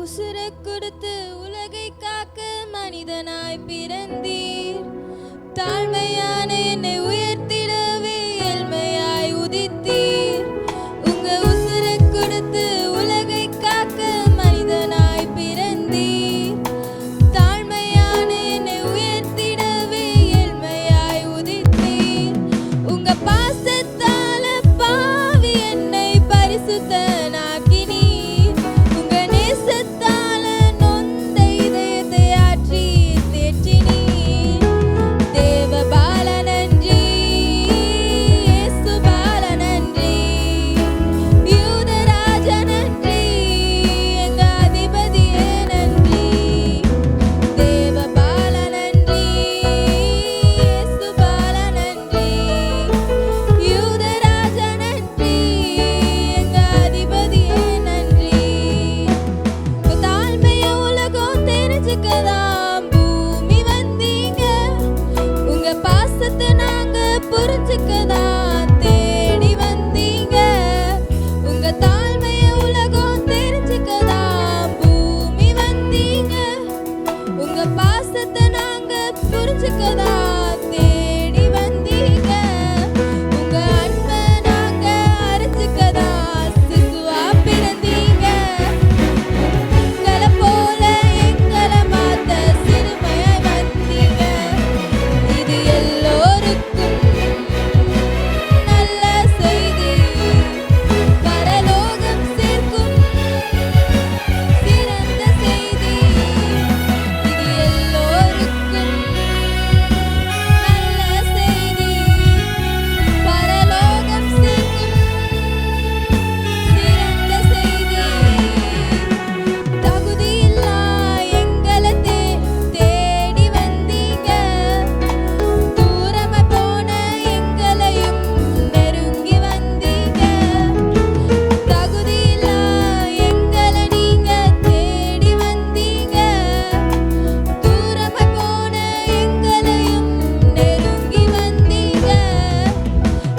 உசுரை கொடுத்து உலகை காக்க மனிதனாய் பிறந்தீர். தாழ்மையான என்னை உயர்த்திடவே ஏழ்மையாய் உதித்தீர். உங்க உசுரை கொடுத்து உலகை காக்க மனிதனாய் பிறந்தீர். தாழ்மையான என்னை உயர்த்திடவே ஏழ்மையாய் உதித்தீர். உங்க பாசத்தால பாவி என்னை பரிசுத்தனாக்கினீர். உங்க நேசத்தால நொந்த இதயத்தை ஆற்றி தேற்றினீர். தேவ பால நன்றி, இயேசு பால நன்றி, யூதராஜ நன்றி, எங்க அதிபதியே நன்றி. தேவ பால நன்றி, இயேசு பால நன்றி, யூதராஜ நன்றி, எங்க அதிபதியே நன்றி. தாழ்மைய உலகம் தெரிஞ்சுக்கதான் பூமி வந்தீங்க. உங்க பாசத்தை நாங்க புரிஞ்சுக்கதான் தேடி வந்தீங்க. உங்க தாழ்மைய உலகம் தெரிஞ்சுக்கதான் பூமி வந்தீங்க. உங்க பாசத்தை நாங்க புரிஞ்சுக்கதான் தேடி வந்தீங்க. உங்க அன்பை நாங்க அறிஞ்சுக்கதான் சிசுவா பிறந்தீங்க. உங்களை போல எங்களை மாத்த சிறுமையாய் வந்தீங்க. இது எல்லோருக்கும் நல்ல செய்தி, பரலோகம் சேர்க்கும் சிறந்த செய்தி. இது எல்லோருக்கும் நல்ல செய்தி, பரலோகம் சேர்க்கும் சிறந்த செய்தி. தகுதியில்லா எங்களை தேடி வந்தீங்க. தூரமா போன எங்களையும் நெருங்கி வந்தீங்க. தகுதியில்லா எங்களை நீங்க தேடி வந்தீங்க. தூரமா போன எங்களையும் நெருங்கி வந்தீங்க.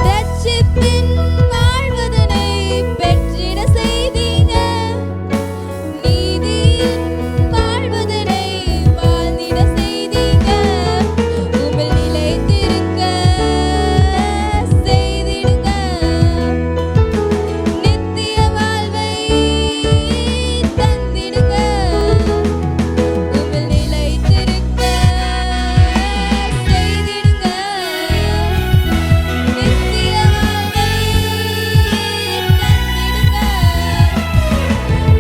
ரட்சிப்பின் வாழ்வதனை பெற்றிட செய்தீங்க. நீதியின் வாழ்வதனை வாழ்ந்திட செய்தீங்க. உம்மில் நிலைத்திருக்க செய்திடுங்க. நித்திய வாழ்வை தந்திடுங்க. உம்மில் நிலைத்திருக்க செய்திடுங்க. நித்திய வாழ்வை தந்திடுங்க.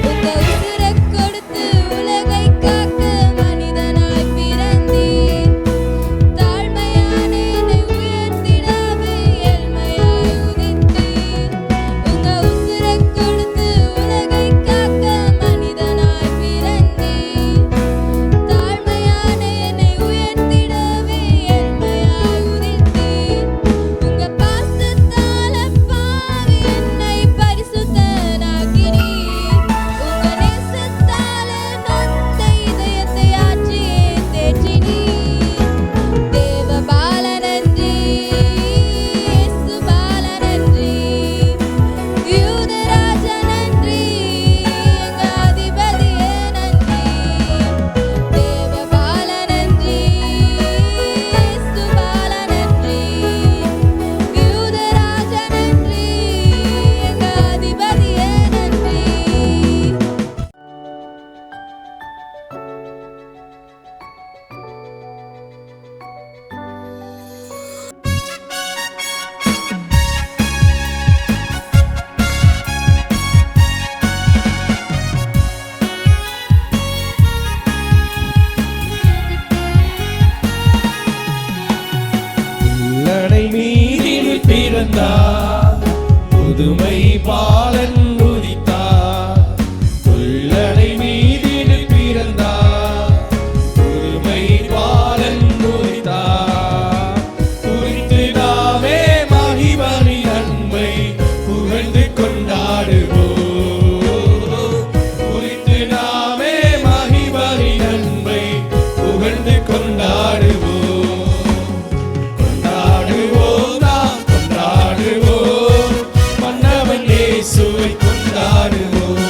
உங்க உசுரை கொடுத்து உலகை காக்க மனிதனாய் பிறந்தீர். தாழ்மையான என்னை உயர்த்திடவே ஏழ்மையாய் உதித்தீர். உங்க உசுரை கொடுத்து உலகை காக்க மனிதனாய் பிறந்தீர். தாழ்மையான என்னை உயர்த்திடவே ஏழ்மையாய் உதித்தீர். உங்க பாசத்தால பாவி என்னை பரிசுத்தனாக்கினீர். உங்க நேசத்தால நொந்த இதயத்தை ஆற்றி தேற்றினீர். தேவ பால நன்றி, இயேசு பால நன்றி, யூதராஜ நன்றி, எங்க அதிபதியே நன்றி. தேவ பால நன்றி, இயேசு பால நன்றி, யூதராஜ நன்றி, எங்க அதிபதியே நன்றி. உள்ளடை மீதில் பிறந்தார், புதுமை பாலன் உதித்தார். உள்ளடை மீதில் பிறந்தார், புதுமை பாலன் உதித்தார். குறித்து நாமே மகிமணி நன்மை புகழ்ந்து கொண்டாடுவோம். குறித்து நாமே மகிமணி நன்மை புகழ்ந்து கொண்டாடுவோம். நாம் கொண்டாடுவோம், மன்னவன் இயேசுவை கொண்டாடுவோம்.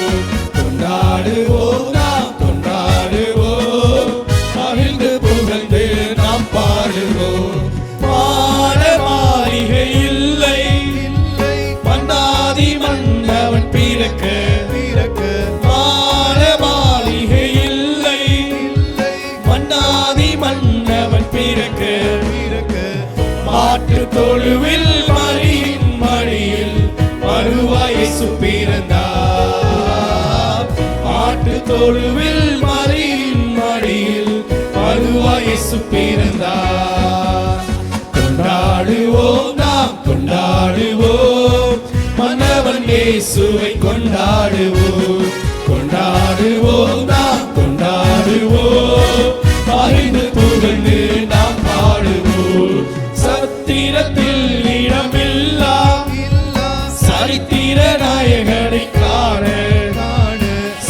தொழுவில் மரியின் மடியில் மறுவாய் இயேசு பிறந்தார். கொண்டாடுவோம் நாம் கொண்டாடுவோம், மன்னவன் இயேசுவை கொண்டாடுவோம். கொண்டாடுவோம் நாம் கொண்டாடுவோம், அறிந்து புகழ்ந்து நாம் பாடுவோம். சத்திரத்தில் இடமில்லா சரித்திர நாயகனை காண,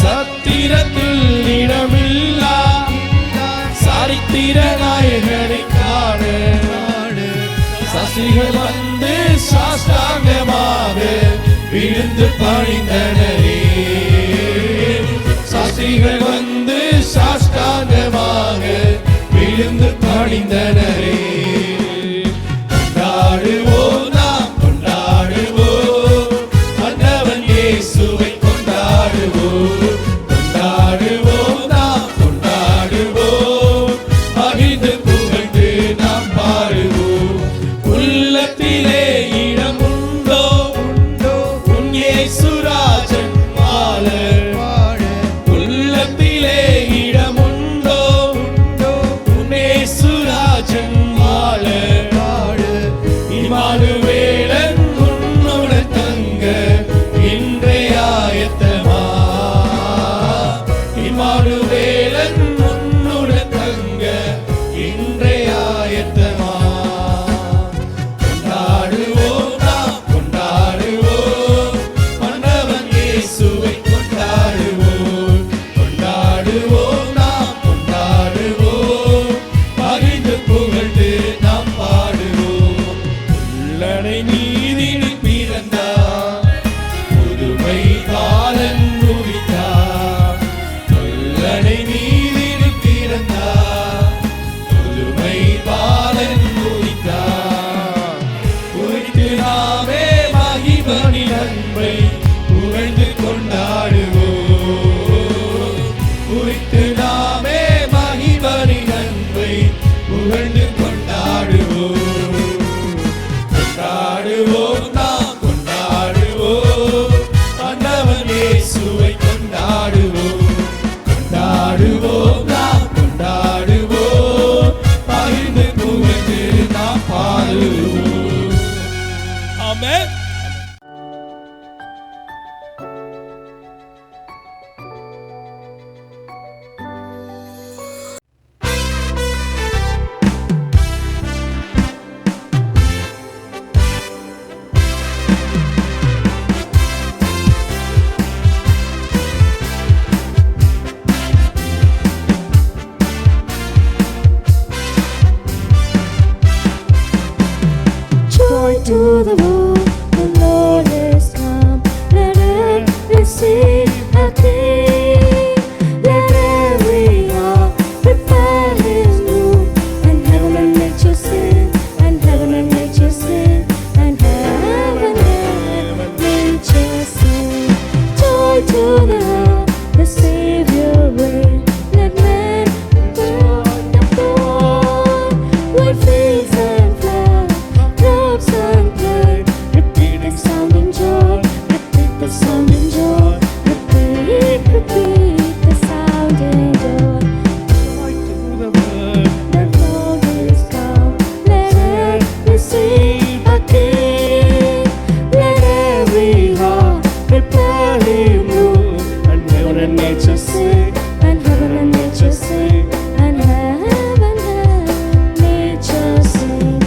சத்திரத்தில் இடமில்லா சரித்திர நாயகனை காண. சசிகள் வந்து சாஷ்டாங்கமாக விழுந்து பணிந்தனரே, சாஸ்திரிகள் வந்து சாஷ்டாங்கமாக விழுந்து பணிந்தனரே. கொண்டாடுவோம் நாம் கொண்டாடுவோம், மன்னவன் இயேசுவை கொண்டாடுவோம். கொண்டாடுவோம் நாம் கொண்டாடுவோம், மகிழ்ந்து புகழ்ந்து நாம் பாடுவோம். உள்ளத்திலே இடம் உண்டோ உன் இயேசுராஜன் வாழ, உள்ளத்திலே இடம் உண்டோ உன் இயேசுராஜன் வாழ. இம்மானுவேலன் உன்னுடன் தங்க இன்றைய ஆயத்தமா, இம்மானுவேலன் உன்னுடன் தங்க இன்றைய ஆயத்தமா. கொண்டாடுவோம் நாம் கொண்டாடுவோம், மன்னவன் இயேசுவை கொண்டாடுவோம். கொண்டாடுவோம் நாம் கொண்டாடுவோம், மகிழ்ந்து புகழ்ந்து நாம் பாடுவோம். உள்ளனை நீதியில் பிறந்தார், புதுமை பாலன் உதித்தார். உள்ளனை நீதியில் பிறந்தார், புதுமை பாலன் உதித்தார். உதித்து நாமே மகிமனின் அன்பை புகழ்ந்து கொண்டாடுவோம். உதித்து நாமே மகிமனின் அன்பை புகழ்ந்து கொண்டாடுவோம். கொண்டாடுவோம் நாம் கொண்டாடுவோம், மன்னவன் இயேசுவை கொண்டாடுவோம். கொண்டாடுவோம் நாம் கொண்டாடுவோம், பகிர்ந்து புகழ்ந்து நாம் பாடுவோம். ஆமென். Joy to the world, the Lord is come. Let earth receive a King. Let every heart prepare His room, and heaven and nature sing, and heaven and nature sing, and heaven and nature sing. Joy to the world, the Savior reign. Let men adore the Lord with fields and flowers, drops and blood. Repeat the sounding joy, repeat the sounding joy, repeat the sounding joy. Joy to the world, The Lord is come, let earth receive a King. Let every heart prepare Him room, and heaven and nature sing, and heaven and nature sing, and heaven and nature sing.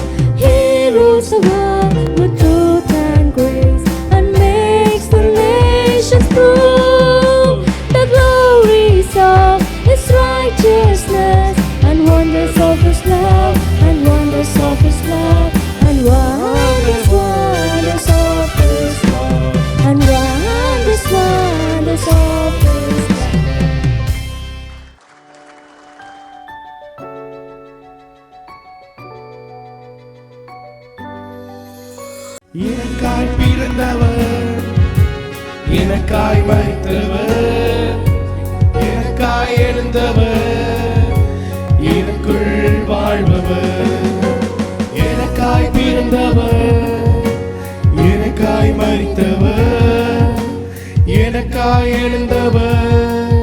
He rules the world with truth and grace, and makes the nations prove the glories of His righteousness, and wonders of His love, and wonders of His love, and wonders of His love, and wonders of His love. எனக்காய் பிறந்தவர், எனக்காய் மரித்தவர், எனக்காய் எழுந்தவர், எனக்குள் வாழ்பவர். எனக்காய் பிறந்தவர், எனக்காய் மரித்தவர், எனக்காய் எழுந்தவர்,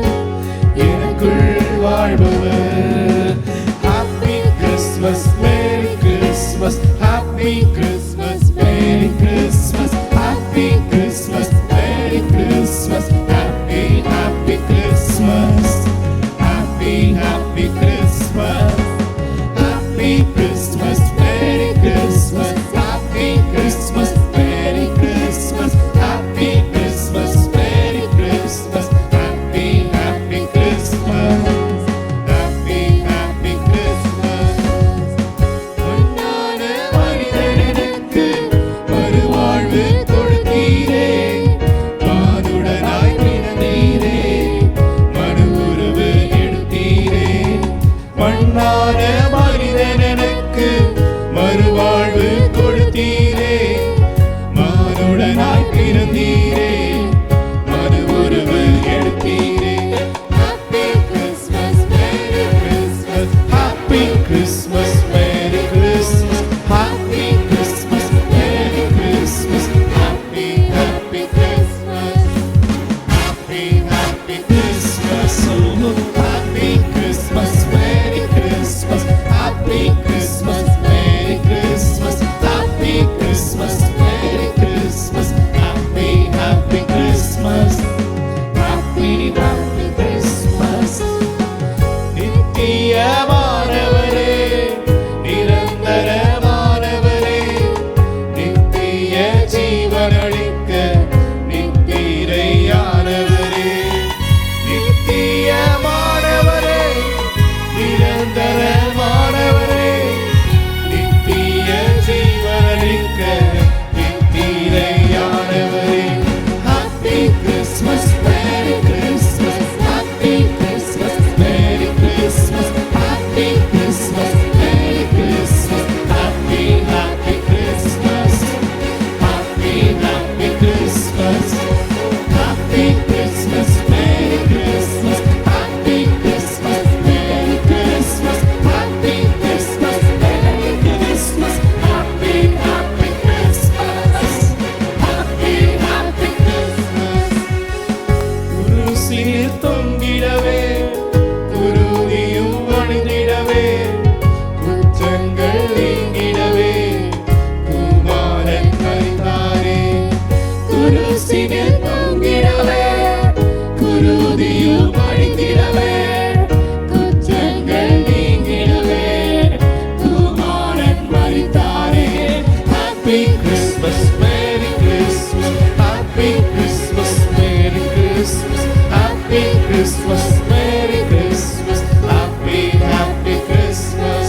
Christmas, Merry Christmas, Happy, Happy Christmas,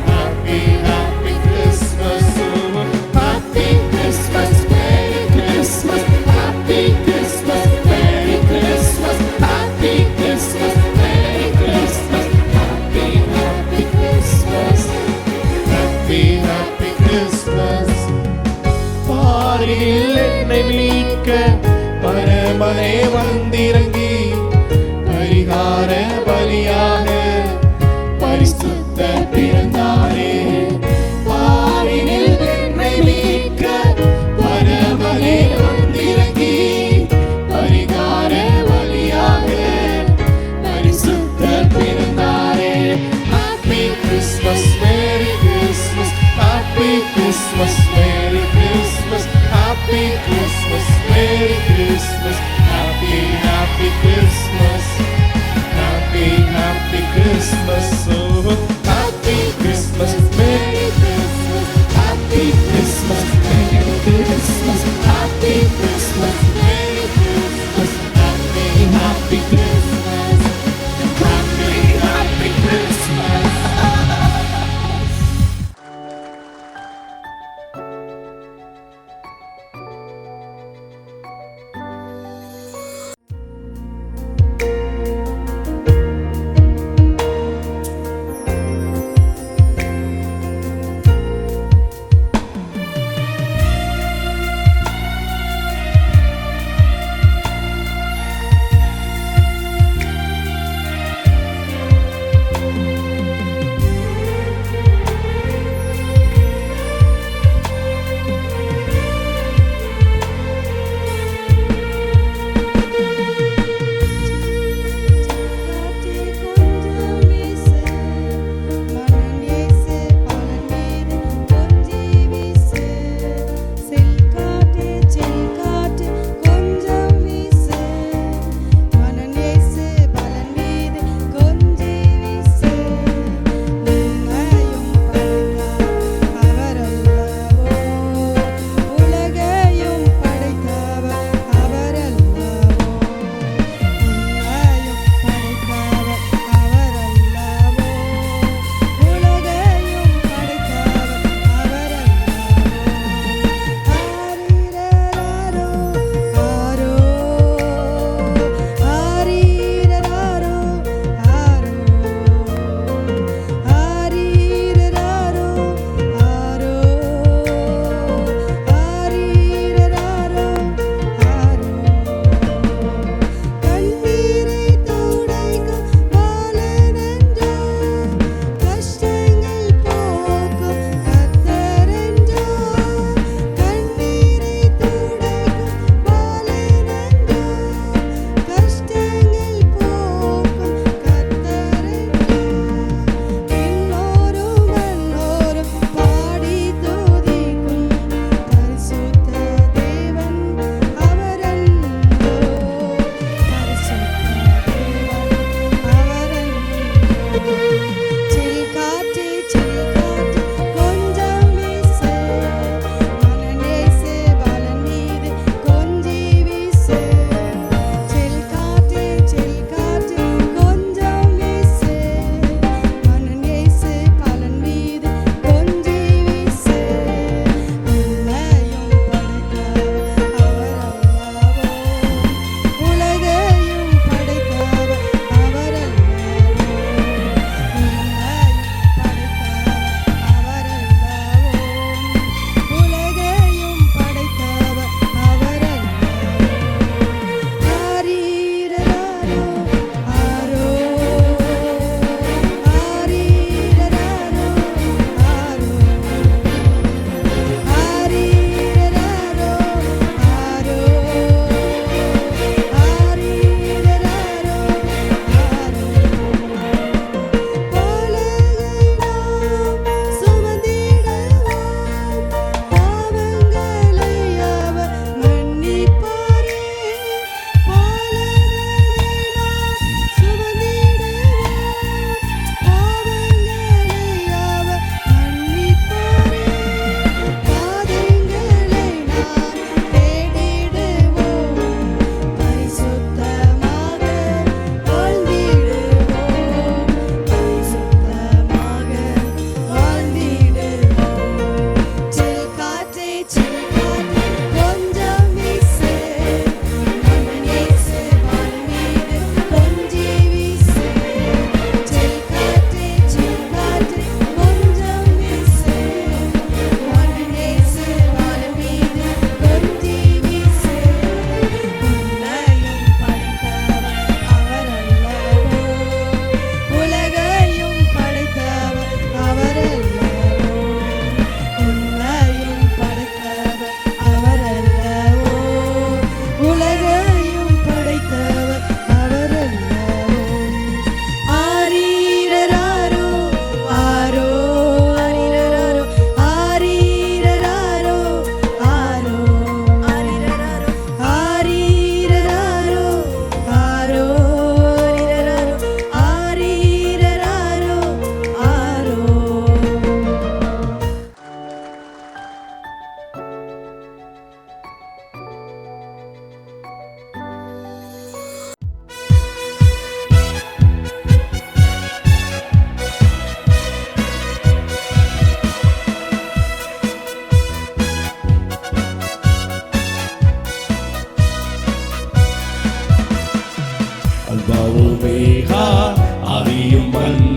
Happy, Happy Christmas, Happy Christmas, Merry Christmas, Happy Christmas, Merry Christmas, Happy Christmas, Merry Christmas, Happy, Happy Christmas, Happy, Happy Christmas. பாரில் என்னை மீட்க பரமனே வந்திறங்கி பரிகார பலியாக பரிசுத்த பிறந்தாரே. பாரினில் என்னை மீட்க பரமனே வந்திறங்கி பரிகார பலியாக பரிசுத்த பிறந்தாரே. Happy Christmas, Merry Christmas, Happy Christmas, Merry Christmas, Happy Christmas, Merry Christmas, Happy, Happy Christmas, Happy,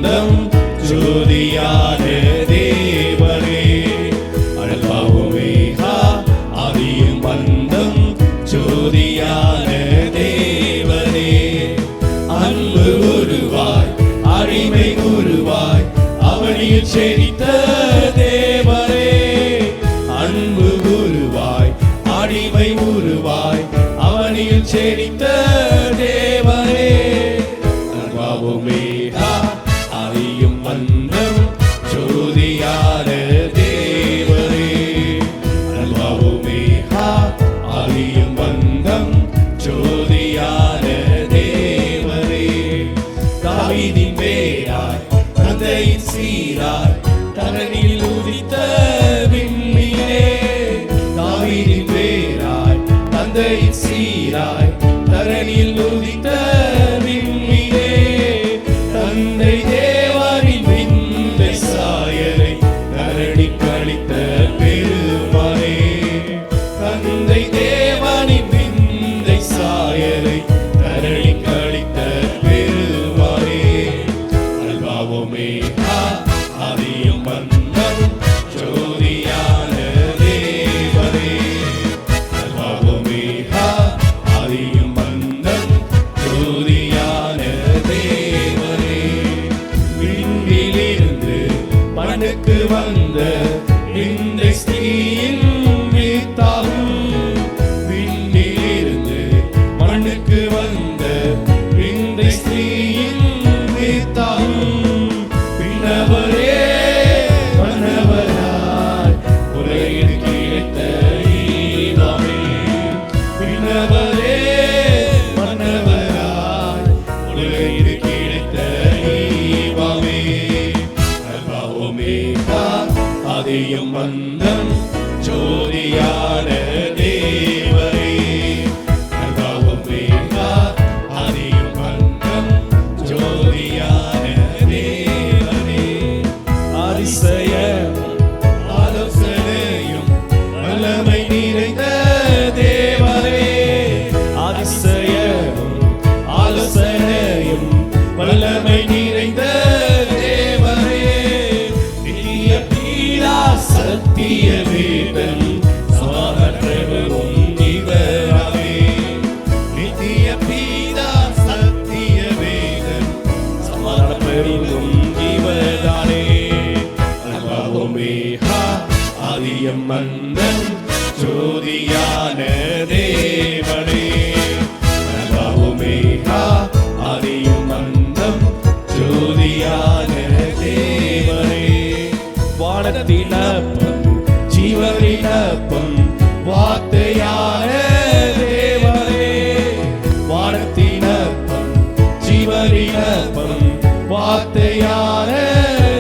வந்தம் ஜோதியான தேவனே அல்பாவுமே ஆதியும் வந்தம் ஜோதியான தேவனே அன்பு உருவாய் அடிமை உருவாய் அவனியில் செழித்த தேவனே அன்பு உருவாய் அடிமை உருவாய் அவனில் செழித்த தேவனே அல்பாவுமே ஆதியும் வந்தம் ஜோதியான தேவனே அல்பாவுமே ஆதியும் வந்தம் ஜோதியான தேவனே தாவீதின் வேராய் தந்தையின் சீராய் தரணியில் உதித்த விண்மீனே தாவீதின் வேராய் தந்தையின் சீராய் தரணியில் உதித்த விண்மீனே தந்தை தேவனின் விந்தை சாயலை தரணி கழித்த பெருமானே தந்தை தேவனின் விந்தை சாயலை தரணி கழித்த பெருமானே அல்பாவுமே ஆதியும் வந்தம் ஜோதியான தேவனே அல்பாவுமே ஆதியும் வந்தம் ஜோதியான தேவனே விண்ணிலிருந்து மண்ணுக்கு வந்த விந்தை ஸ்திரீயின் வித்தாகும் விண்ணிலிருந்து மண்ணுக்கு வந்த விந்தை ஸ்திரீயின் வித்தாகும் பின்னவரே மன்னவராய் உலகில் கிடைத்த ஈவாமே பின்னவரே மன்னவராய் உலகில் கிடைத்த ஈவாமே அல்பாவுமே ஆதியும் வந்தம் ஜோதியான தேவனே அல்பாவுமே ஆதியும் வந்தம் ஜோதியான தேவனே அதிசயம் ஆலோசனையும் வல்லமை நிறைந்த தேவனே அதிசயம் ஆலோசனையும் வல்லமை நிறைந்த தேவனே நித்திய பீடா சத்திய வேதன் சமாதானமும் இவராமே நித்திய பீடா சத்திய வேதன் சமாதானமும் இவரானே அல்பாவுமே ஆதியும் வந்தம் ஜோதியான தேவனே அல்பாவுமே ஆதியும் வந்தம் ஜோதியான தேவனே வானத்தினப்பம் ஜீவனினப்பம் வார்த்தையான தேவனே வானத்தினப்பம் ஜீவனினப்பம் வார்த்தையான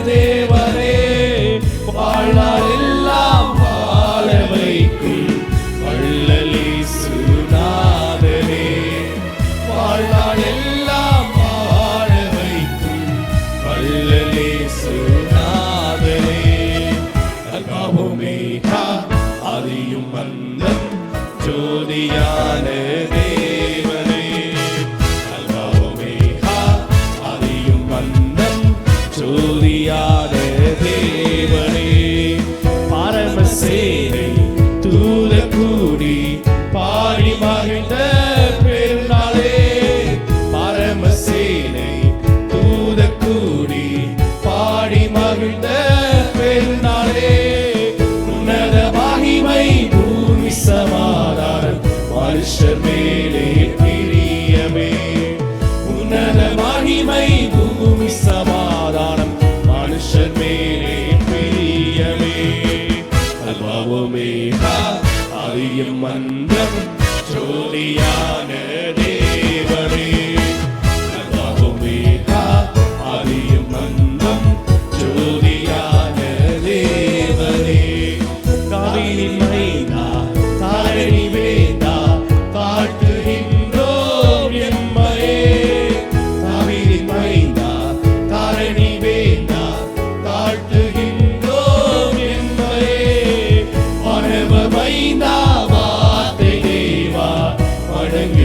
தேவனே வாழ்நாளெல்லாம் வாழ வைக்கும் வள்ளலேசு நாதனே வாழ்நாளெல்லாம் வாழ வைக்கும் வள்ளலேசு நாதனே அல்பாவுமே ஆதியும் வந்தம் ஜோதியான தேவனே அல்பாவுமே ஆதியும் வந்தம் ஜோதியான தேவனே பரமசேனை தூத கூடி பாடி மகிழ்ந்த பெருநாளே பரமசேனை தூத கூடி பாடி மகிழ்ந்த பெருநாளே உன்னத மகிமை பூமி சமாதானம் மனுஷர் மேலே பிரியமே உன்னத மகிமை பூமி சமாதானம் மனுஷர் மேலே பிரியமே அல்பாவுமே ஆதியும் வந்தம் ஜோதியான தேவனே அல்பாவுமே ஆதியும் வந்தம் ஜோதியான தேவனே தாவீதின் மைந்தா தாரணி வேந்தா காட்டுகின்றோம் எம்மையே தாவீதின் மைந்தா தாரணி வேந்தா காட்டுகின்றோம் எம்மையே மனவ மைந்தா வார்த்தை தேவா வணங்க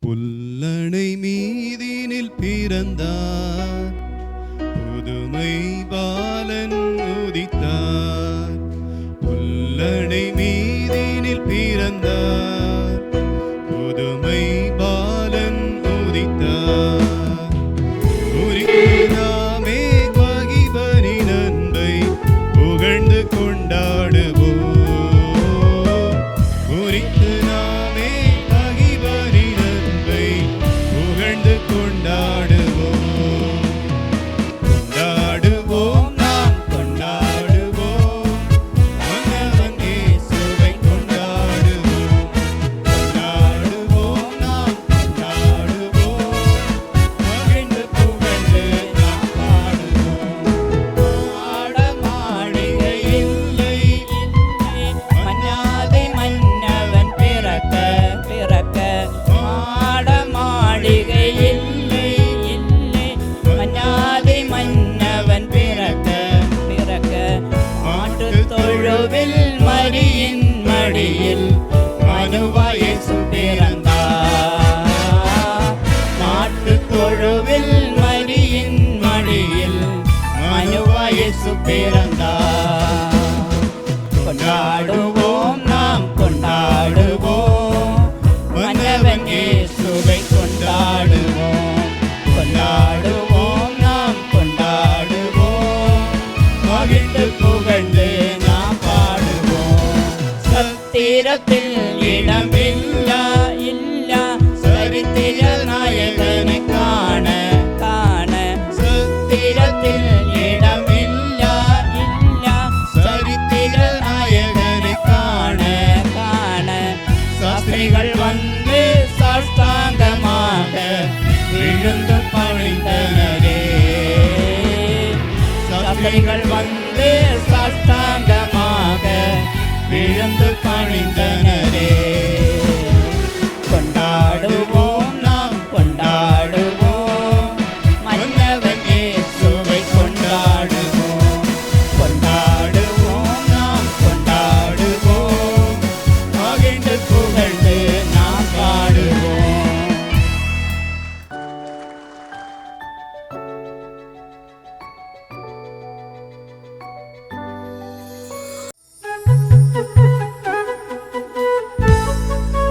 புல்லணை மீதினில் பிறந்தார், புதுமை பாலன் உதித்தார். புல்லணை மீதினில் பிறந்தார், புதுமை பாலன் உதித்தார். குறித்து நாமே மகிபனின் அன்பை புகழ்ந்து கொண்டாடுவோம். குறித்து நாமே மகிபனின் அன்பை புகழ்ந்து கொண்டாடுவோம். கொண்டாடுவோம், நாம் கொண்டாடுவோம், மன்னவன் இயேசுவை கொண்டாடுவோம். கொண்டாடுவோம், நாம் கொண்டாடுவோம், மகிழ்ந்து புகழ்ந்து நாம் பாடுவோம். ஆட மாளிகை இல்லை, மன்னாதி மன்னவன் பிறக்க பிறக்க. மாட மாளிகை இல்லை இல்லை, மன்னாதி மன்னவன் பிறக்க பிறக்க. மாட்டுத் தொழுவில் மரியின் மடியில் மனுவாய் இயேசு பிறந்தார். மாட்டுத் தொழுவில் மரியின் மடியில் மனுவாய் இயேசு பிறந்தார். கொண்டாடுவோம், நாம் கொண்டாடுவோம், மன்னவன் இயேசுவை கொண்டாடுவோம். கொண்டாடுவோம், நாம் கொண்டாடுவோம், மகிழ்ந்து புகழ்ந்து நாம் பாடுவோம். சத்திரத்தில் இடமில்லா இல்லா சரித்திர நாயகனை காண காண. சத்திரத்தில் இடமில்லா இல்லா சரித்திர நாயகனை காண காண. சாஸ்திரிகள் வந்து சாஷ்டாங்கமாக விழுந்து பணிந்தனரே. சாஸ்திரிகள் வந்து சாஷ்டாங்கமாக விழுந்து பணிந்தனரே. கொண்டாடுவோம், நாம் கொண்டாடுவோம், மன்னவன் இயேசுவை கொண்டாடுவோம். கொண்டாடுவோம், நாம் கொண்டாடுவோம், மகிழ்ந்து புகழ்ந்து நாம் பாடுவோம். Thank you.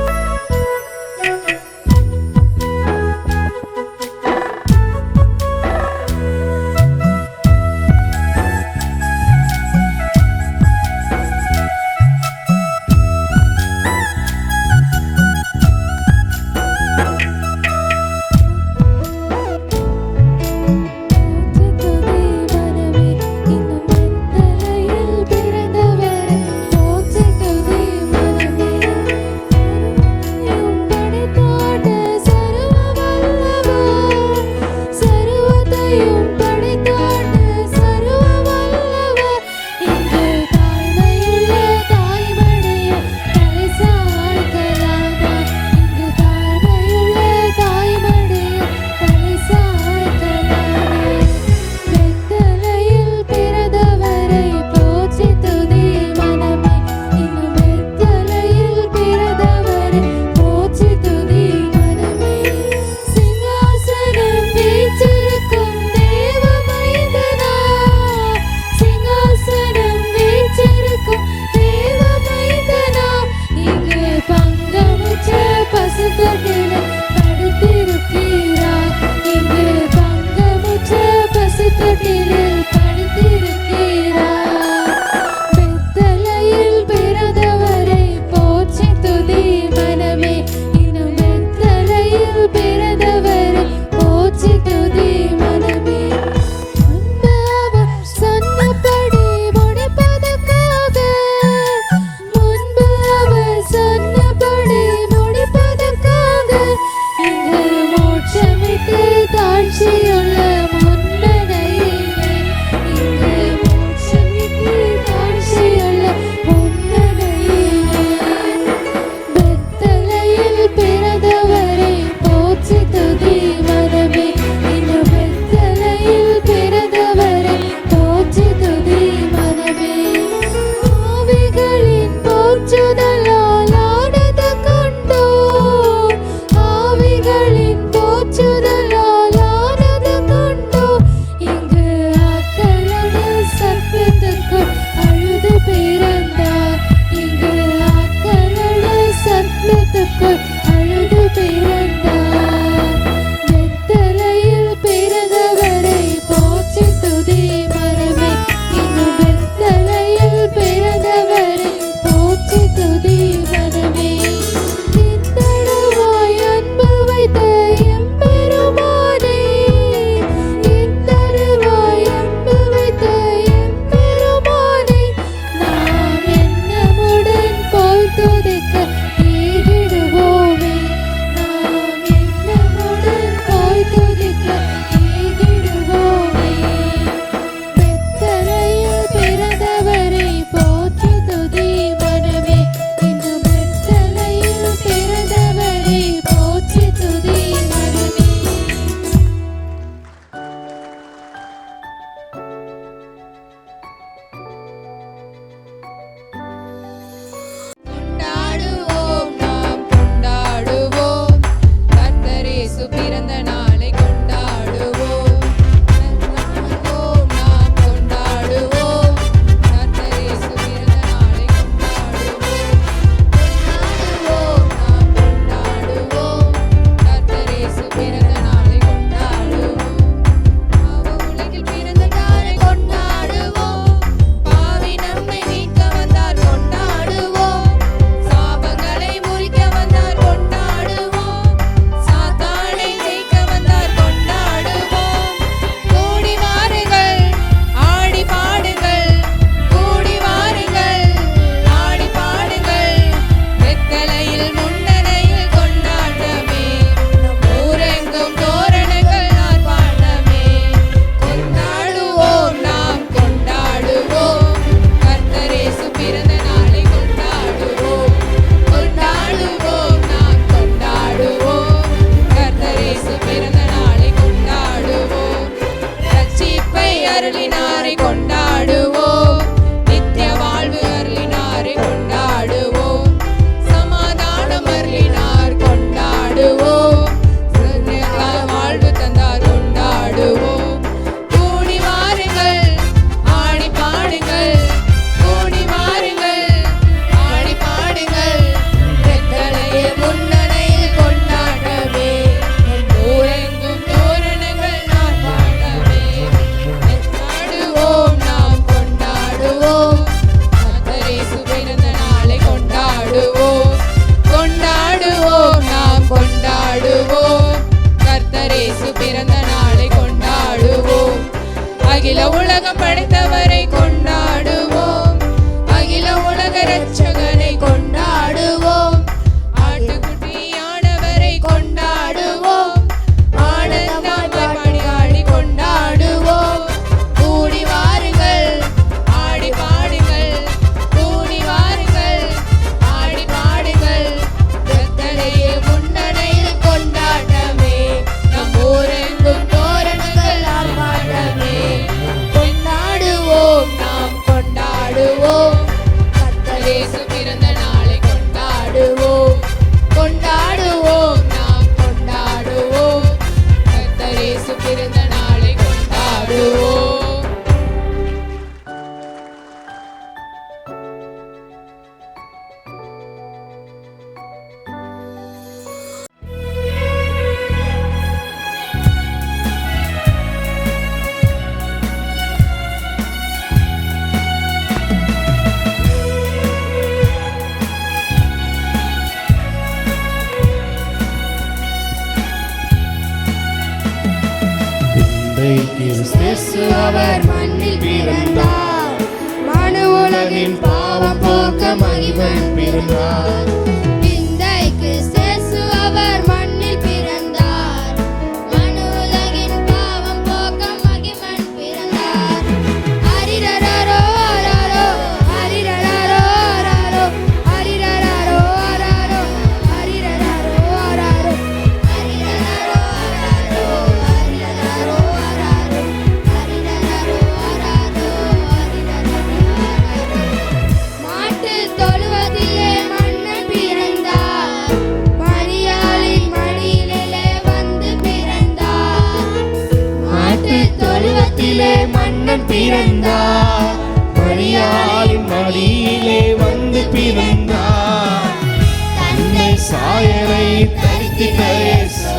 கிறிஸ்து அவர் மண்ணில் பிறந்தார், மனு உலகின் பாவம் போக்க மகிமன் பிறந்தார். விந்தைக்கு சேசு அவர் மண்ணில் பிறந்தார், மனு உலகின் பாவம் போக்க மகிமன் பிறந்தார். ஹரிரரரோ அரரோ, ஹரிரரரோ அரரோ, ஹரிரரரோ அரரோ, ஹரிரரரோ அரரோ, ஹரிரரரோ அரரோ, ஹரிரரரோ அரரோ, ஹரிரரரோ அரரோ, ஹரிரரரோ. மாட்டுத் தொழுவதிலே மன்னன் பிறந்தார், மரியாளின் மடியிலே வந்து பிறந்தார். மாட்டுத் தொழுவத்திலே மன்னன் பிறந்தார், மரியாளின் மடியிலே வந்து பிறந்தார். தன்னை சாயலை தரித்திட்ட இயேசு,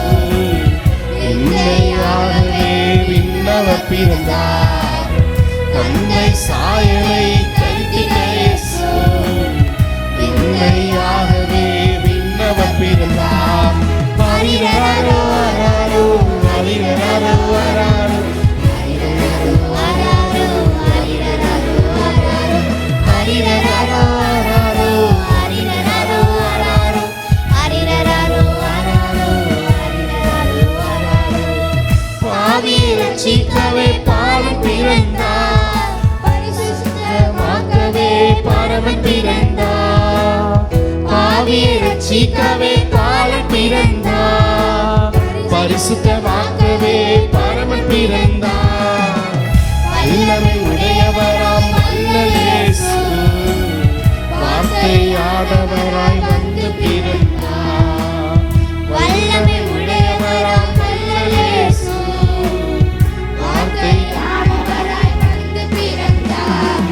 என்னையாகவே விண்ணவர் பிறந்தார். தன்னை சாயலை தரித்திட்ட இயேசு, என்னையாகவே விண்ணவர் பிறந்தார். ஹரிரரரோ அரரோ, ஹரிரரரோ அரரோ, ஹரிரரரோ அரரோ, ஹரிரரரோ அரரோ, ஹரிரரரோ அரரோ, ஹரிரரரோ அரரோ, ஹரிரரரோ அரரோ, ஹரிரரரோ அரரோ. பாவியை ரட்சிக்கவே பாலன் பிறந்தார், பரிசுத்தமாக்கவே பரமன் பிறந்தார். பாவியை ரட்சிக்கவே பாலன் பிறந்தார், பரிசுத்தமாக்கவே பரமன் பிறந்தார். வல்லமை உடையவராம் வல்லல் இயேசு, வார்த்தையானவராய் வந்து பிறந்தார். வல்லமை உடையவராம் வல்லல் இயேசு, வார்த்தையானவராய் வந்து பிறந்தார்.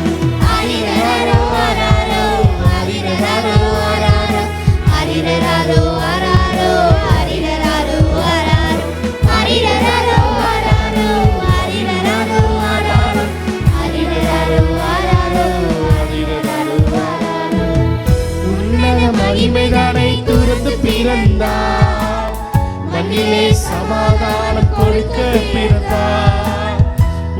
ஹரிரரரோ அரரோ, ஹரிரரரோ அரரோ, ஹரிரரரோ அரரோ, ஹரிரரரோ அரரோ, ஹரிரரரோ அரரோ, ஹரிரரரோ அரரோ, ஹரிரரரோ அரரோ, ஹரிரரரோ அரரோ. உன்னத மகிமைதானை துறந்து பிறந்தார், மண்ணிலே சமாதானம் கொடுக்க பிறந்தார்.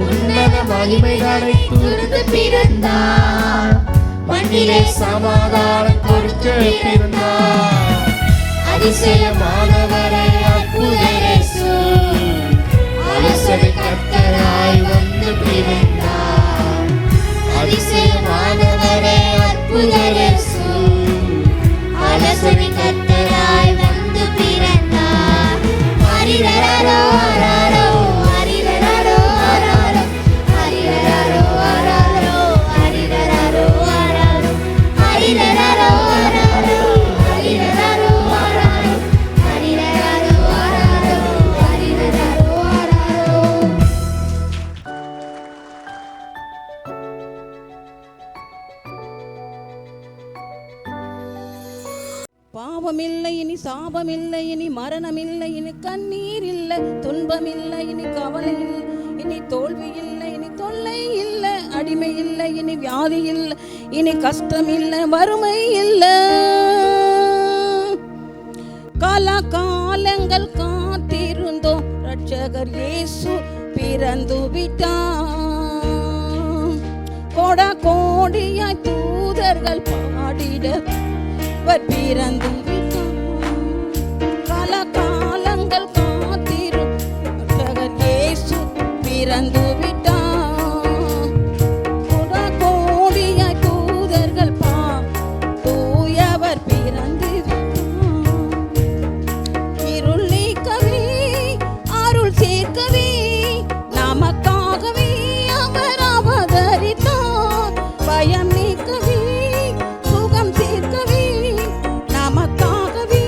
உன்னத மகிமைதானை துறந்து பிறந்தார், மண்ணிலே சமாதானம் கொடுக்க பிறந்தார். அதிசயமானவரே அற்புத இயேசு, அலசடி கர்த்தராய் வந்து பிறந்தார். அதிசயமானவரே அற்புத இயேசு, அலசடி கர்த்தராய் வந்து பிறந்தார். ஹரிரரரோ அரரோ, ஹரிரரரோ அரரோ, ஹரிரரரோ அரரோ, ஹரிரரரோ அரரோ, ஹரிரரரோ அரரோ, ஹரிரரரோ அரரோ, ஹரிரரரோ அரரோ, ஹரிரரரோ அரரோ. பாவமில்லை இனி சாபமில்லை இனி மரணமில்லை இனி கண்ணீர் இல்லை துன்பமில்லை இனி கவலை இல்லை இனி தோல்வி இல்லை இனி தொல்லை இல்லை அடிமை இல்லை இனி வியாதி இல்லை இனி கஷ்டம் இல்லை வறுமை இல்லை. காலங்கள் காத்திருந்தோம் ரட்சகர் இயேசு பிறந்து விட்டார். கோடா கோடியாய் தூதர்கள் பாடிட அவர் பிறந்து விட்டார். காலங்கள் காத்திரும் ரட்சகர் இயேசு பிறந்து விட்டார். கோடா கோடியாய் தூதர்கள் தூயவர் பிறந்து விட்டார். இருள் நீக்கவே அருள் சேர்க்கவே நமக்காகவே அவர் அவதரித்தார். பயம் நீக்கவே சுகம் சேர்க்கவே நமக்காகவே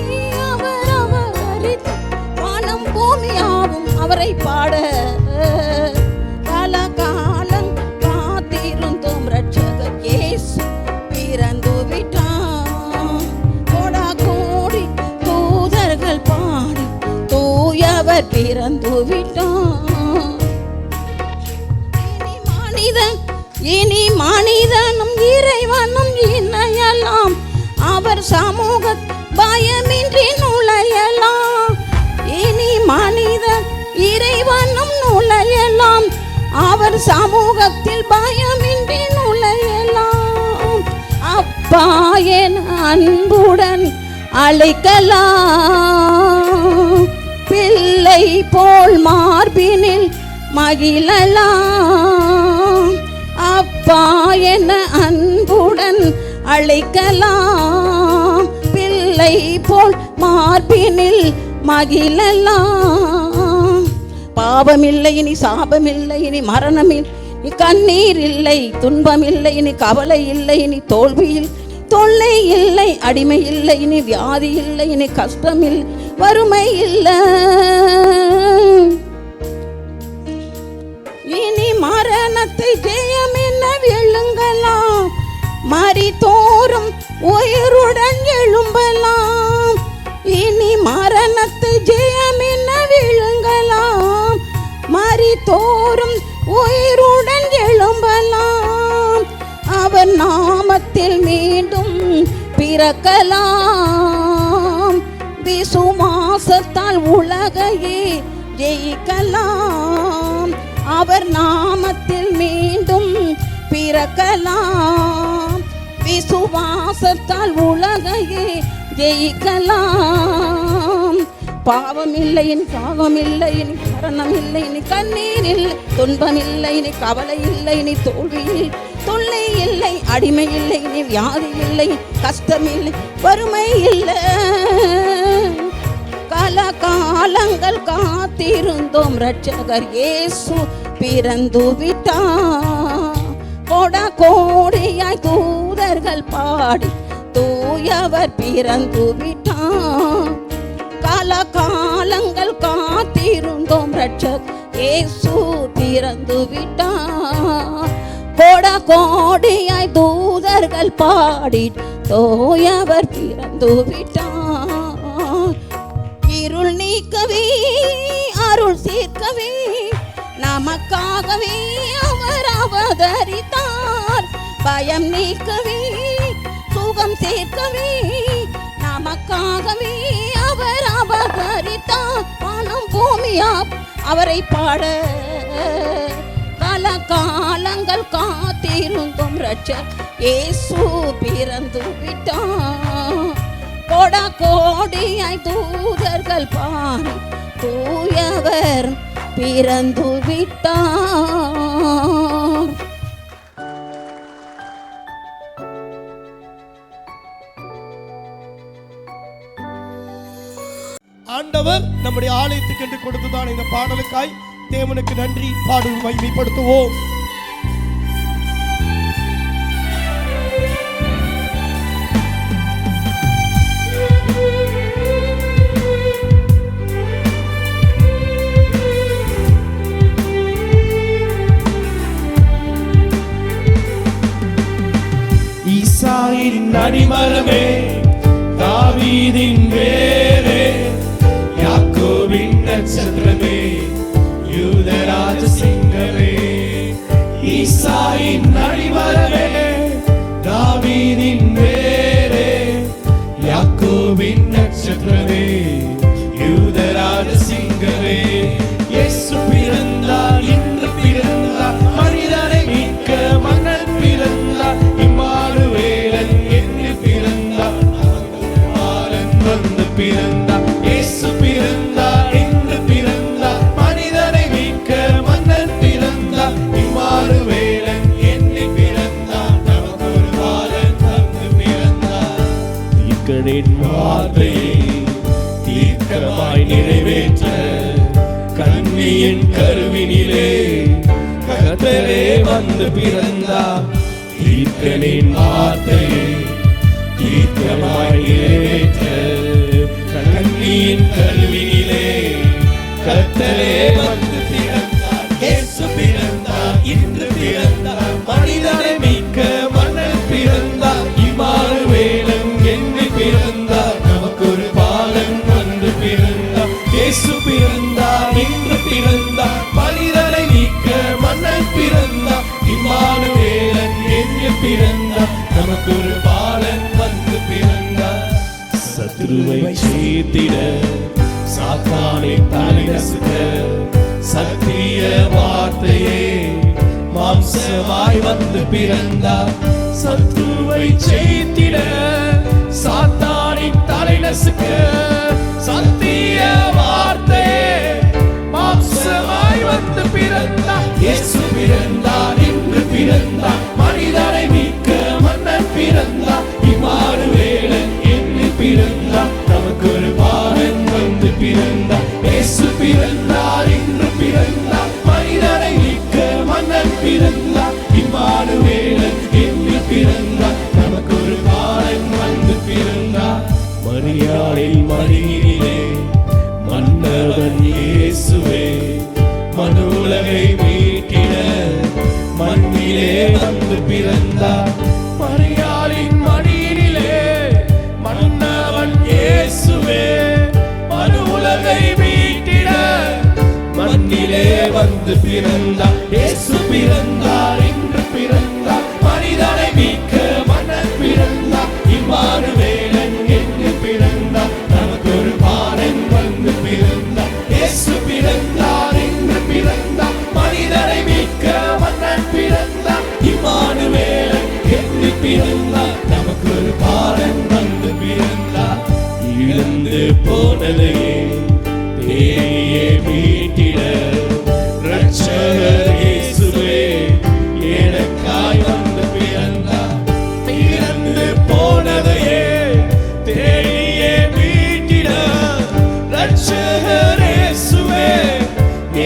அவர் அவதரித்தார். வானம் பூமியாவும் அவரை பாட காலம் காத்திருந்தோம் ரட்சகர் இயேசு பிறந்து விட்டார். கோடா கோடி தூதர்கள் பாடி தூயவர் பிறந்து விட்டார். இனி மனிதனும் இறைவனும் இணையலாம், அவர் சமூக பயமின்றி நுழையலாம். இனி மனிதன் இறைவனும் நுழையலாம், அவர் சமூகத்தில் பயமின்றி நுழையலாம். அப்பா என் அன்புடன் அழைக்கலாம், பிள்ளை போல் மார்பினில் மகிழலாம். அப்பா என அன்புடன் அழைக்கலாம், பிள்ளை போல் மார்பினில் மகிழலாம். பாவமில்லை இனி, சாபமில்லை இனி, மரணமில்லை இனி, கண்ணீர் இல்லை, துன்பமில்லை இனி, கவலை இல்லை இனி, தோல்வியில் தொல்லை இல்லை, அடிமை இல்லை இனி, வியாதி இல்லை இனி, கஷ்டமில்லை, வறுமை இல்லை இனி. மரணத்தை ஜெயம் என்ன எழுங்கலாம், மரித்தோறும் உயிருடன் எழும்பலாம். இனி மரணத்தை ஜெயம் என்ன விழுங்கலாம், மரித்தோறும் உயிருடன் எழும்பலாம். அவர் நாமத்தில் மீண்டும் பிறக்கலாம், விசுவாசத்தால் உலகையே ஜெயிக்கலாம். அவர் நாமத்தில் மீண்டும் பிறக்கலாம், விசுவாசத்தால் உலகையே ஜெயிக்கலாம். பாவமில்லை இனி, சாபமில்லை இனி, மரணமில்லை இனி, கண்ணீர் இல்லை, துன்பமில்லை இனி, கவலை இல்லை இனி, தோல்வியில் தொல்லை இல்லை, அடிமை இல்லை இனி, வியாதி இல்லை, கஷ்டமில்லை, வறுமை இல்லை. கால காலங்கள் காத்திருந்தோம், ரட்சகர் இயேசு பிறந்து விட்டார். கோட கோடியாய் தூதர்கள் பாடி தூயவர் பிறந்து விட்டார். கால காலங்கள் காத்திருந்தோம், ரட்சகர் இயேசு பிறந்து விட்டார். கோட கோடியாய் தூதர்கள் பாடி தூயவர் பிறந்து விட்டார். இருள் நீக்கவே அருள் சேர்க்கவே நமக்காகவே அவர் அவதரித்தார். பயம் நீக்கவே சுகம் சேர்க்கவே நமக்காகவே அவர் அவதரித்தார். வானம் பூமியா அவரை பாட கால காலங்கள் காத்திருந்தோம், ரட்சகர் இயேசு பிறந்து விட்டார். கோட கோடியாய் தூதர்கள் பாடி தூயவர் பிறந்து விட்டார். ஆண்டவர் நம்முடைய ஆலயத்துக்கு என்று கொடுத்துதான் இந்த பாடலுக்காய் தேவனுக்கு நன்றி பாடு மகிமைப்படுத்துவோம். ஈசாயின் அடிமரமே, தாவீதின் வேரே, யாக்கோபின் நட்சத்திரமே, யூதராஜ சிங்கமே. ஈசாயின் அடிமரமே, தாவீதின் வேரே, யாக்கோபின் நட்சத்திரமே, யூதராஜ சிங்கமே. இயேசு பிறந்தார், இன்று பிறந்தார், மனிதனை மீட்க மன்னன் பிறந்தார். இம்மானுவேலன் என்று பிறந்தார், பாலன் வந்து பிறந்தார். இயேசு பிறந்தார், இன்று பிறந்தார், மனிதனை மீட்க மன்னன் பிறந்தார். இம்மானுவேலன் என்று பிறந்தார், நமக்கு ஒரு பாலன் வந்து பிறந்தார். தீர்க்கனின் வார்த்தையை தீர்க்கமாய் நிறைவேற்ற கன்னியின் கருவினிலே கர்த்தரே வந்து பிறந்தார். தீர்க்கனின் வார்த்தையை தீர்க்கமாய் நிறைவேற்ற கன்னியின் கருவினிலே கர்த்தரே வந்து பிறந்தார். இயேசு பிறந்தார், இன்று பிறந்தார், மனிதனை மீட்க மன்னன் பிறந்தார். இம்மானுவேலன் என்று பிறந்தார், நமக்கு ஒரு பாலன் வந்து பிறந்தார். இயேசு பிறந்தார், இன்று பிறந்தார், மனிதனை மீட்க மன்னன் பிறந்தார். இம்மானுவேலன் என்று பிறந்தார், நமக்கு ஒரு பாலன் வந்து பிறந்தார். சத்ருவை சேர்த்திட சாத்தானை தலை நசுக்க சத்திய வார்த்தையே மாம்சமாய் வந்து பிறந்தார். சத்துருவை ஜெயித்திட சாத்தானின் தலை நசுக்க சத்திய வார்த்தையே மாம்சமாய் வந்து பிறந்தார். இயேசு பிறந்தார், இன்று பிறந்தார், மனிதனை மீட்க மன்னன் பிறந்தார். இம்மானுவேலன் என்று பிறந்தார், நமக்கு ஒரு பாலன் வந்து பிறந்தார். இயேசு பிறந்தார், இன்று பிறந்தார், மனிதனை மீட்க மன்னன் பிறந்தார். இம்மானுவேலன் என்று பிறந்தார், நமக்கு ஒரு பாலன் வந்து பிறந்தார். மரியாளின் மடியிலே மன்னவன் இயேசுவே, மனுலகை மீட்டிட மண்ணிலே வந்து பிறந்தார். மரியாளின் மடியிலே மன்னவன் இயேசுவே, மனுலகை மீட்டிட மண்ணிலே வந்து பிறந்தார். இயேசு பிறந்தார், இன்று பிறந்தார், மனிதனை மீட்க மன்னன் பிறந்தார். இம்மானுவேலன் என்று பிறந்தார், நமக்கு ஒரு பாலன் வந்து பிறந்தார். இயேசு பிறந்தார், இன்று பிறந்தார், மனிதனை மீட்க மன்னன் பிறந்தார். இம்மானுவேலன் என்று பிறந்தார், நமக்கு ஒரு பாலன் வந்து பிறந்தார். இழந்து போனதையே தேடியே மீட்டிட ரட்சகர் இயேசுவே எனக்காய் வந்து பிறந்தார். இழந்து போனதையே தேடியே மீட்டிட ரட்சகர் இயேசுவே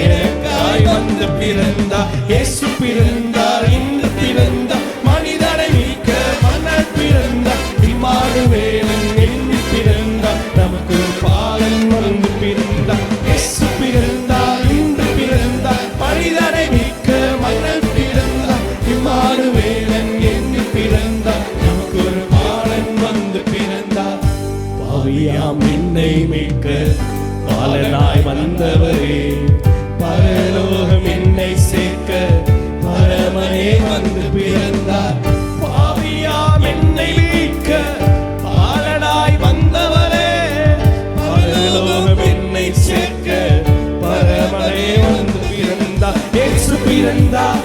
எனக்காய் வந்து பிறந்தார். இயேசு பிறந்தார், இன்று பிறந்தார், மனிதனை மீட்க மன்னன் பிறந்தார். இம்மானுவேலன் என்று பிறந்தார், நமக்கு ஒரு பாலன் வந்து பிறந்தார். இயேசு பிறந்தார், இன்று பிறந்தார், மனிதனை மீட்க மன்னன் பிறந்தார். இம்மானுவேலன் என்று பிறந்தார், நமக்கு ஒரு பாலன் வந்து பிறந்தார். பாவியாம் என்னை மீட்க பாலனாய் வந்தவரே, பரலோகம் என்னை சேர்க்க பரமனே வந்து பிறந்தார். பாவியாம் என்னை மீட்க பாலனாய் வந்தவரே, பரலோகம் என்னை சேர்க்க பரமனே வந்து பிறந்தார். இயேசு பிறந்தார்,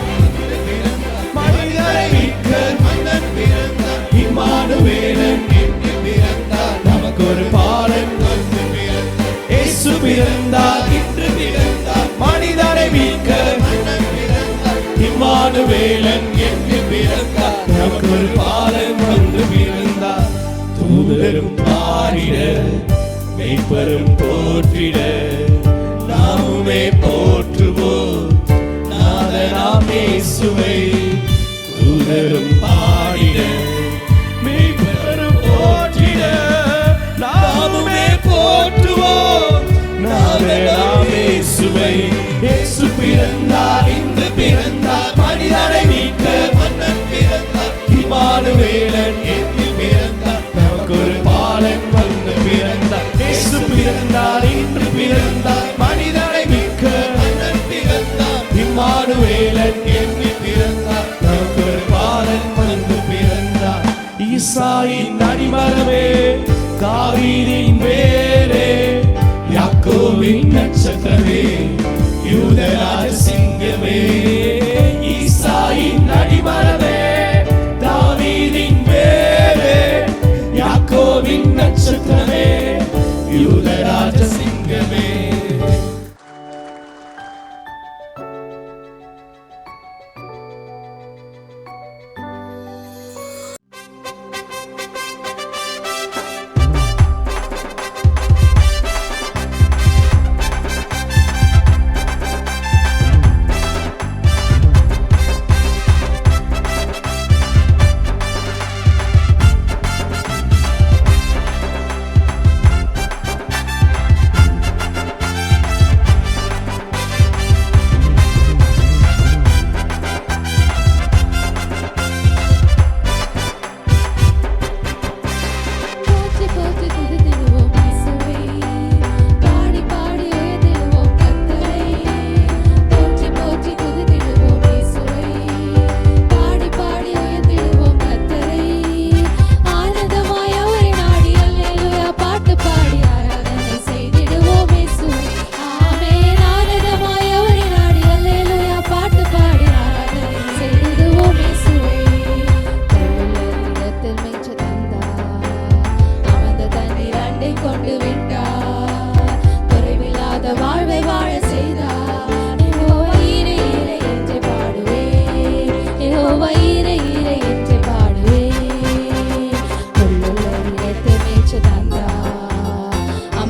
மனிதனை மீட்க மன்னன் பிறந்தார். இம்மானுவேலன் என்று பிறந்தார், நமக்கு ஒரு பாலன் வந்து பிறந்தார். இயேசு பிறந்தார், இன்று பிறந்தார், மனிதனை மீட்க மன்னன் பிறந்தார். இம்மானுவேலன் என்று பிறந்தார், நமக்கு ஒரு பாலன் வந்து பிறந்தார். தூதரும் பாடிட மெய்ப்பரும் போற்றிட நாமுமே போற்றுவோம் நாதனாம் இயேசுவை. தூதரும் பாடிட மெய்ப்பரும் போற்றிட நாமுமே போற்றுவோம் நாதனாம் இயேசுவை. இயேசு பிறந்தார், இன்று பிறந்தார், மனிதனை மீட்க மன்னன் பிறந்தார். இம்மானுவேலன் என்று பிறந்தார், நமக்கு ஒரு பாலன் வந்து பிறந்தார். இயேசு பிறந்தார், இன்று பிறந்தார்,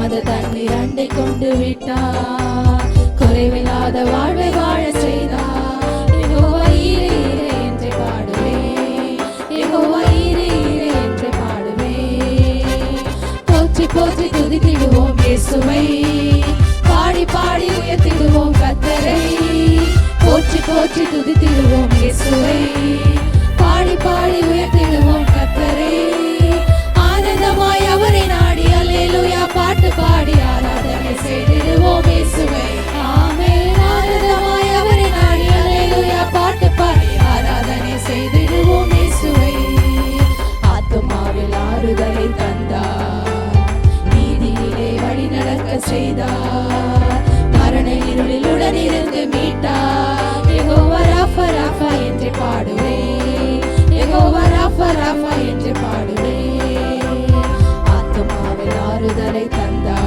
மத தண்ணீர் அண்டை கொண்டு விட்டார். குறைவில்லாத வாழ்வை வாழ செய்தார். யெகோவா ஈரே ஈரே என்று பாடுவேன். யெகோவா ஈரே ஈரே என்று பாடுவேன். போற்றி போற்றி துதித்திடுவோம் இயேசுவை. பாடி பாடி உயர்த்திடுவோம் கர்த்தரை. போற்றி போற்றி துதித்திடுவோம் இயேசுவை. பாடி பாடி உயர்த்திடுவோம் கர்த்தரை. ஆனந்தமாய் அவரை நாடி அல்லேலூயா பாட்டு பாடி ஆராதனை செய்திடுவோம் இயேசுவை. ஆமென். ஆனந்தமாய் அவரை நாடி அல்லேலூயா பாட்டு பாடி ஆராதனை செய்திடுவோம் இயேசுவை. ஆத்துமாவில் ஆறுதலை தந்தார். நீதியிலே வழி நடக்க செய்தார். மரண இருளில் உடனிருந்து மீட்டார். யெகோவா ராஃபா ராஃபா என்று பாடுவேன். யெகோவா ராஃபா ராஃபா என்று பாடுவேன். ஆத்துமாவில் ஆறுதலை தந்தார்.